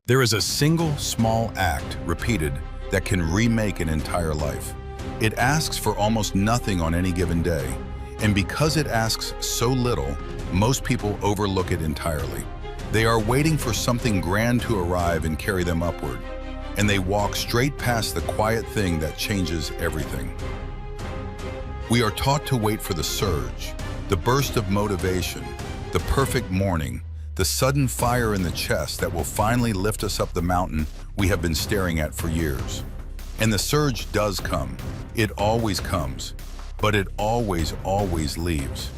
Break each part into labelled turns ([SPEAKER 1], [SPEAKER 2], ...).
[SPEAKER 1] There is a single small act repeated that can remake an entire life. It asks for almost nothing on any given day, and because it asks so little, most people overlook it entirely. They are waiting for something grand to arrive and carry them upward, and they walk straight past the quiet thing that changes everything. We are taught to wait for the surge, the burst of motivation, the perfect morning, the sudden fire in the chest that will finally lift us up the mountain we have been staring at for years. And the surge does come. It always comes, but it always leaves.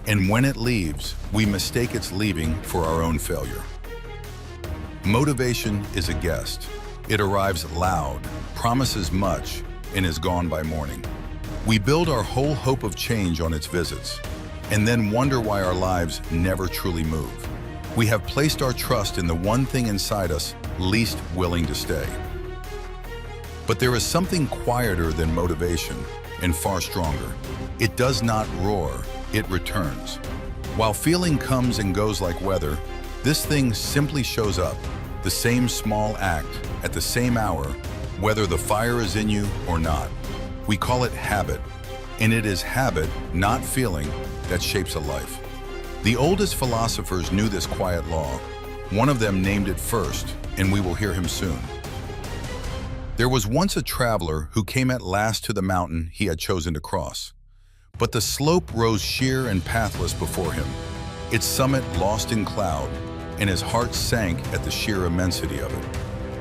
[SPEAKER 1] And when it leaves, we mistake its leaving for our own failure. Motivation is a guest. It arrives loud, promises much, and is gone by morning. We build our whole hope of change on its visits, and then wonder why our lives never truly move. We have placed our trust in the one thing inside us least willing to stay. But there is something quieter than motivation and far stronger. It does not roar, it returns. While feeling comes and goes like weather, this thing simply shows up, the same small act at the same hour, whether the fire is in you or not. We call it habit, and it is habit, not feeling, that shapes a life. The oldest philosophers knew this quiet law. One of them named it first, and we will hear him soon. There was once a traveler who came at last to the mountain he had chosen to cross. But the slope rose sheer and pathless before him, its summit lost in cloud, and his heart sank at the sheer immensity of it.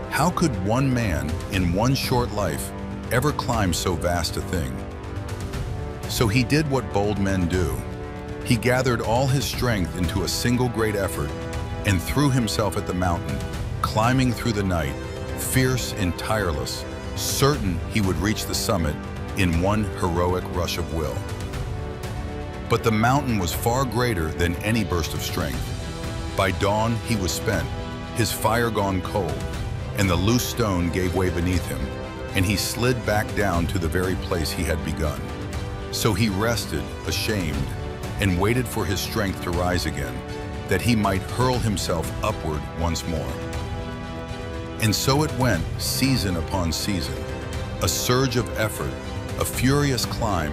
[SPEAKER 1] How could one man, in one short life, ever climb so vast a thing? So he did what bold men do. He gathered all his strength into a single great effort and threw himself at the mountain, climbing through the night, fierce and tireless, certain he would reach the summit in one heroic rush of will. But the mountain was far greater than any burst of strength. By dawn, he was spent, his fire gone cold, and the loose stone gave way beneath him, and he slid back down to the very place he had begun. So he rested, ashamed, and waited for his strength to rise again, that he might hurl himself upward once more. And so it went, season upon season, a surge of effort, a furious climb,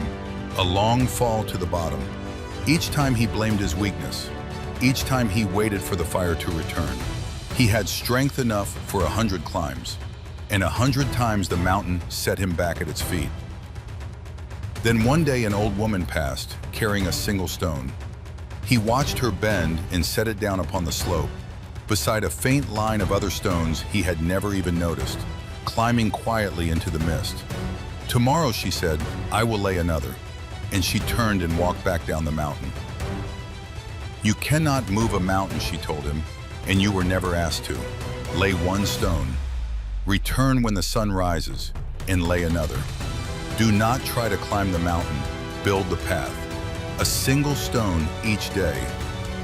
[SPEAKER 1] a long fall to the bottom. Each time he blamed his weakness, each time he waited for the fire to return. He had strength enough for 100 climbs, and 100 times the mountain set him back at its feet. Then one day an old woman passed, carrying a single stone. He watched her bend and set it down upon the slope, beside a faint line of other stones he had never even noticed, climbing quietly into the mist. "Tomorrow," she said, "I will lay another." And she turned and walked back down the mountain. "You cannot move a mountain," she told him, "and you were never asked to. Lay one stone. Return when the sun rises, and lay another. Do not try to climb the mountain, build the path. A single stone each day,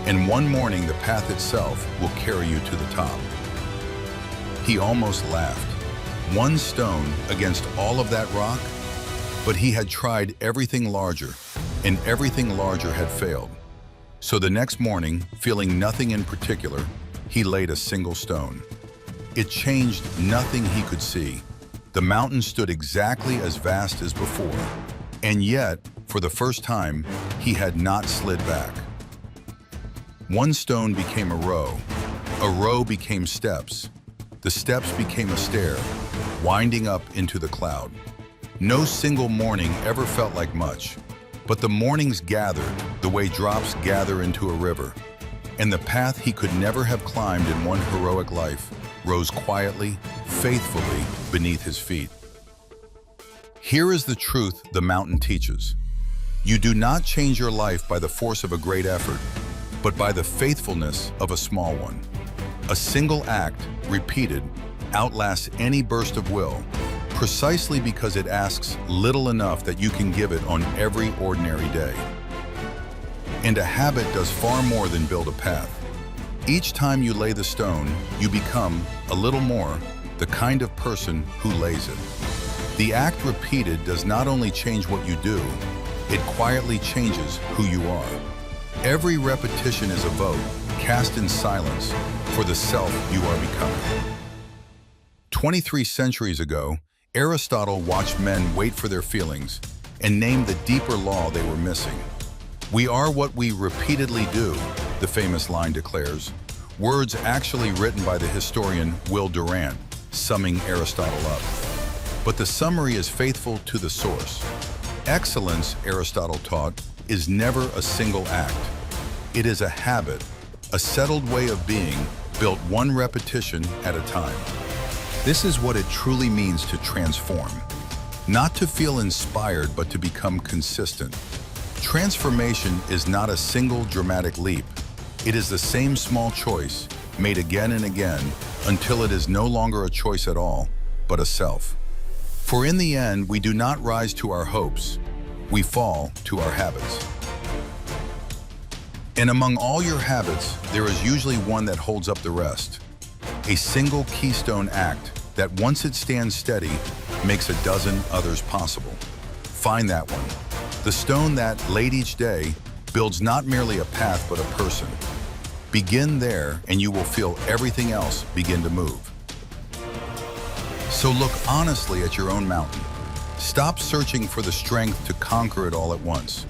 [SPEAKER 1] and one morning the path itself will carry you to the top." He almost laughed. One stone against all of that rock? But he had tried everything larger, and everything larger had failed. So the next morning, feeling nothing in particular, he laid a single stone. It changed nothing he could see. The mountain stood exactly as vast as before, and yet, for the first time, he had not slid back. One stone became a row became steps, the steps became a stair, winding up into the cloud. No single morning ever felt like much, but the mornings gathered the way drops gather into a river, and the path he could never have climbed in one heroic life rose quietly, faithfully beneath his feet. Here is the truth the mountain teaches. You do not change your life by the force of a great effort, but by the faithfulness of a small one. A single act, repeated, outlasts any burst of will, precisely because it asks little enough that you can give it on every ordinary day. And a habit does far more than build a path. Each time you lay the stone, you become, a little more, the kind of person who lays it. The act repeated does not only change what you do, it quietly changes who you are. Every repetition is a vote, cast in silence, for the self you are becoming. 23 centuries ago, Aristotle watched men wait for their feelings and named the deeper law they were missing. "We are what we repeatedly do," the famous line declares, words actually written by the historian Will Durant, summing Aristotle up. But the summary is faithful to the source. Excellence, Aristotle taught, is never a single act. It is a habit, a settled way of being, built one repetition at a time. This is what it truly means to transform. Not to feel inspired, but to become consistent. Transformation is not a single dramatic leap. It is the same small choice, made again and again, until it is no longer a choice at all, but a self. For in the end, we do not rise to our hopes. We fall to our habits. And among all your habits, there is usually one that holds up the rest. A single keystone act that, once it stands steady, makes a dozen others possible. Find that one. The stone that, laid each day, builds not merely a path but a person. Begin there and you will feel everything else begin to move. So look honestly at your own mountain. Stop searching for the strength to conquer it all at once.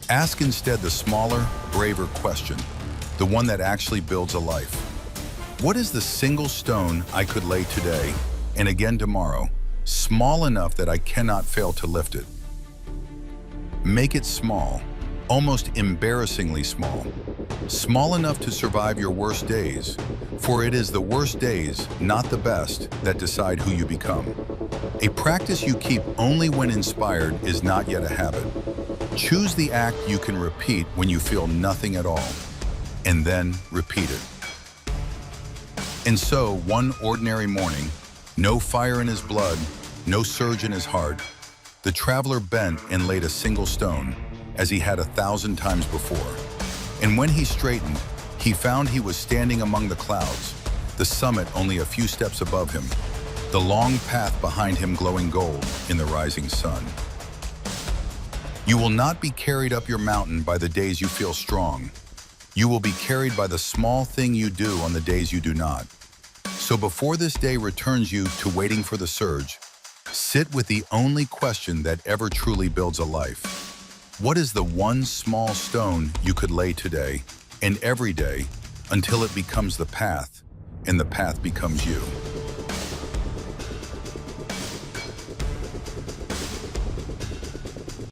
[SPEAKER 1] Ask instead the smaller, braver question, the one that actually builds a life. What is the single stone I could lay today and again tomorrow, small enough that I cannot fail to lift it? Make it small, almost embarrassingly small. Small enough to survive your worst days, for it is the worst days, not the best, that decide who you become. A practice you keep only when inspired is not yet a habit. Choose the act you can repeat when you feel nothing at all, and then repeat it. And so, one ordinary morning, no fire in his blood, no surge in his heart, the traveler bent and laid a single stone, as he had 1,000 times before. And when he straightened, he found he was standing among the clouds, the summit only a few steps above him, the long path behind him glowing gold in the rising sun. You will not be carried up your mountain by the days you feel strong. You will be carried by the small thing you do on the days you do not. So before this day returns you to waiting for the surge, sit with the only question that ever truly builds a life. What is the one small stone you could lay today and every day until it becomes the path and the path becomes you?